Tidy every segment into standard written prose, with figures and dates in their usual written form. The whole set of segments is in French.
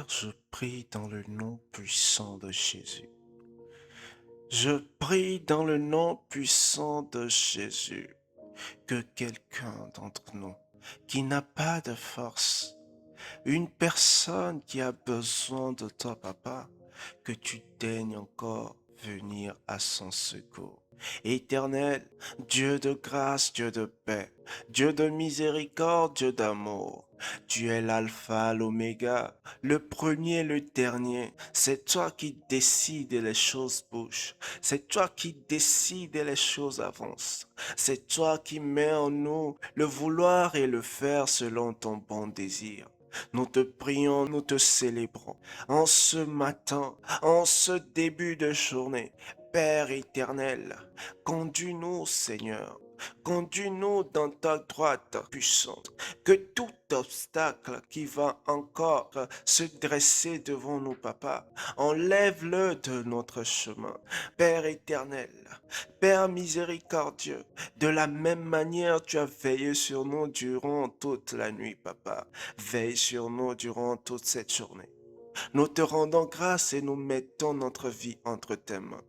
Père, je prie dans le nom puissant de Jésus. Je prie dans le nom puissant de Jésus que quelqu'un d'entre nous qui n'a pas de force, une personne qui a besoin de toi, Papa, que tu daignes encore venir à son secours. Éternel, Dieu de grâce, Dieu de paix, Dieu de miséricorde, Dieu d'amour, tu es l'alpha, l'oméga, le premier, le dernier. C'est toi qui décides et les choses bougent. C'est toi qui décides et les choses avancent. C'est toi qui mets en nous le vouloir et le faire selon ton bon désir. Nous te prions, nous te célébrons. En ce matin, en ce début de journée, Père éternel, conduis-nous, Seigneur. Conduis-nous dans ta droite puissante. Que tout obstacle qui va encore se dresser devant nous, Papa, enlève-le de notre chemin. Père éternel, Père miséricordieux, de la même manière tu as veillé sur nous durant toute la nuit, Papa. Veille sur nous durant toute cette journée. Nous te rendons grâce et nous mettons notre vie entre tes mains.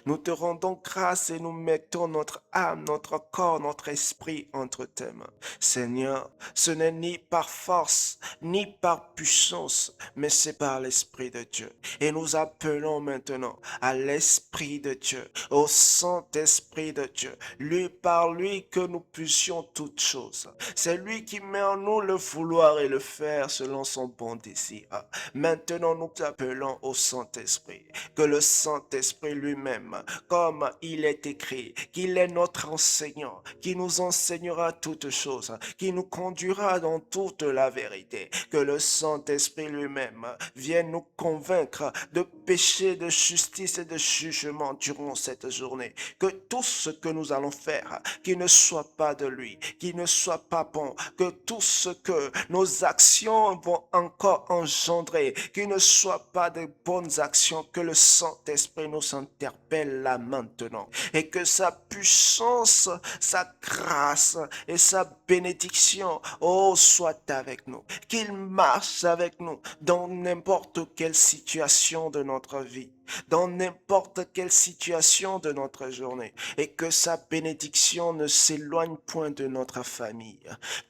Nous te rendons grâce et nous mettons notre âme, notre corps, notre esprit entre tes mains. Seigneur, ce n'est ni par force, ni par puissance, mais c'est par l'Esprit de Dieu. Et nous appelons maintenant à l'Esprit de Dieu, au Saint-Esprit de Dieu. Lui, par lui que nous puissions toutes choses. C'est lui qui met en nous le vouloir et le faire selon son bon désir. Maintenant, nous appelons au Saint-Esprit, que le Saint-Esprit lui-même, comme il est écrit, qu'il est notre enseignant, qui nous enseignera toutes choses, qui nous conduira dans toute la vérité, que le Saint-Esprit lui-même vienne nous convaincre de péché, de justice et de jugement durant cette journée, que tout ce que nous allons faire, qui ne soit pas de lui, qui ne soit pas bon, que tout ce que nos actions vont encore engendrer, qui ne soit pas de bonnes actions, que le Saint-Esprit nous interpelle là maintenant et que sa puissance, sa grâce et sa bénédiction, oh, soit avec nous, qu'il marche avec nous dans n'importe quelle situation de notre vie, dans n'importe quelle situation de notre journée, et que sa bénédiction ne s'éloigne point de notre famille,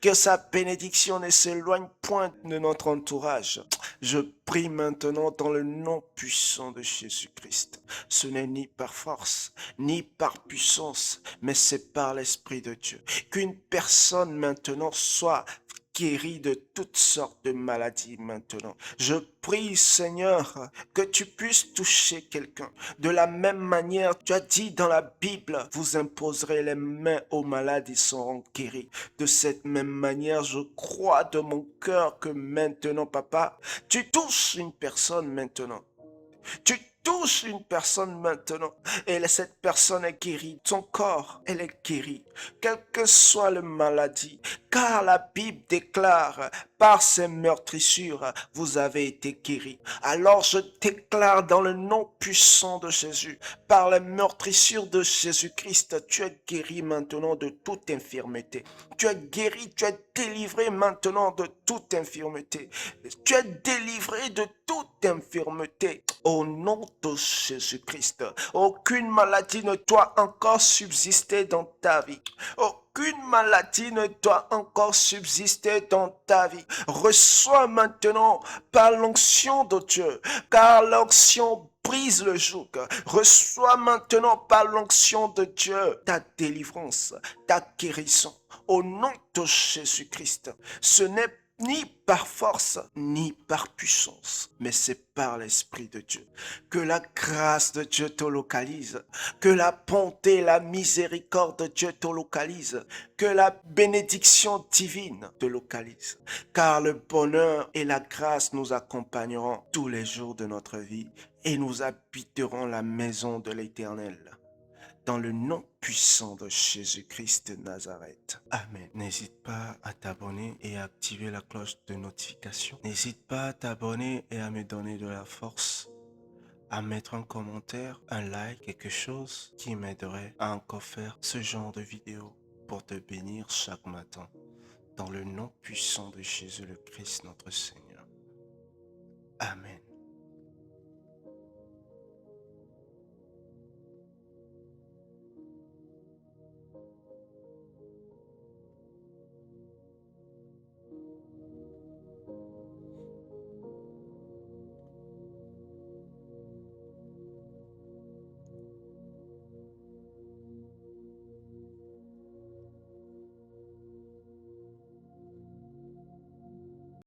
que sa bénédiction ne s'éloigne point de notre entourage. Je prie maintenant dans le nom puissant de Jésus-Christ. Ce n'est ni par force, ni par puissance, mais c'est par l'Esprit de Dieu. Qu'une personne maintenant soit guérie de toutes sortes de maladies maintenant. Je prie, Seigneur, que tu puisses toucher quelqu'un. De la même manière, tu as dit dans la Bible, vous imposerez les mains aux malades, ils seront guéris. De cette même manière, je crois de mon cœur que maintenant, Papa, tu touches une personne maintenant. Tu touches une personne maintenant et cette personne est guérie. Son corps, elle est guérie. Quelle que soit la maladie, car la Bible déclare, par ses meurtrissures, vous avez été guéris. Alors je déclare dans le nom puissant de Jésus, par les meurtrissures de Jésus-Christ, tu es guéri maintenant de toute infirmité. Tu es guéri, tu es délivré maintenant de toute infirmité. Tu es délivré de toute infirmité. Au nom de Jésus-Christ, aucune maladie ne doit encore subsister dans ta vie. Aucune maladie ne doit encore subsister dans ta vie. Reçois maintenant par l'onction de Dieu, car l'onction brise le joug. Reçois maintenant par l'onction de Dieu ta délivrance, ta guérison. Au nom de Jésus-Christ, ce n'est ni par force, ni par puissance, mais c'est par l'Esprit de Dieu. Que la grâce de Dieu te localise, que la bonté, la miséricorde de Dieu te localise, que la bénédiction divine te localise, car le bonheur et la grâce nous accompagneront tous les jours de notre vie et nous habiterons la maison de l'Éternel. Dans le nom puissant de Jésus-Christ de Nazareth. Amen. N'hésite pas à t'abonner et à activer la cloche de notification. N'hésite pas à t'abonner et à me donner de la force, à mettre un commentaire, un like, quelque chose qui m'aiderait à encore faire ce genre de vidéo pour te bénir chaque matin. Dans le nom puissant de Jésus le Christ, notre Seigneur. Amen.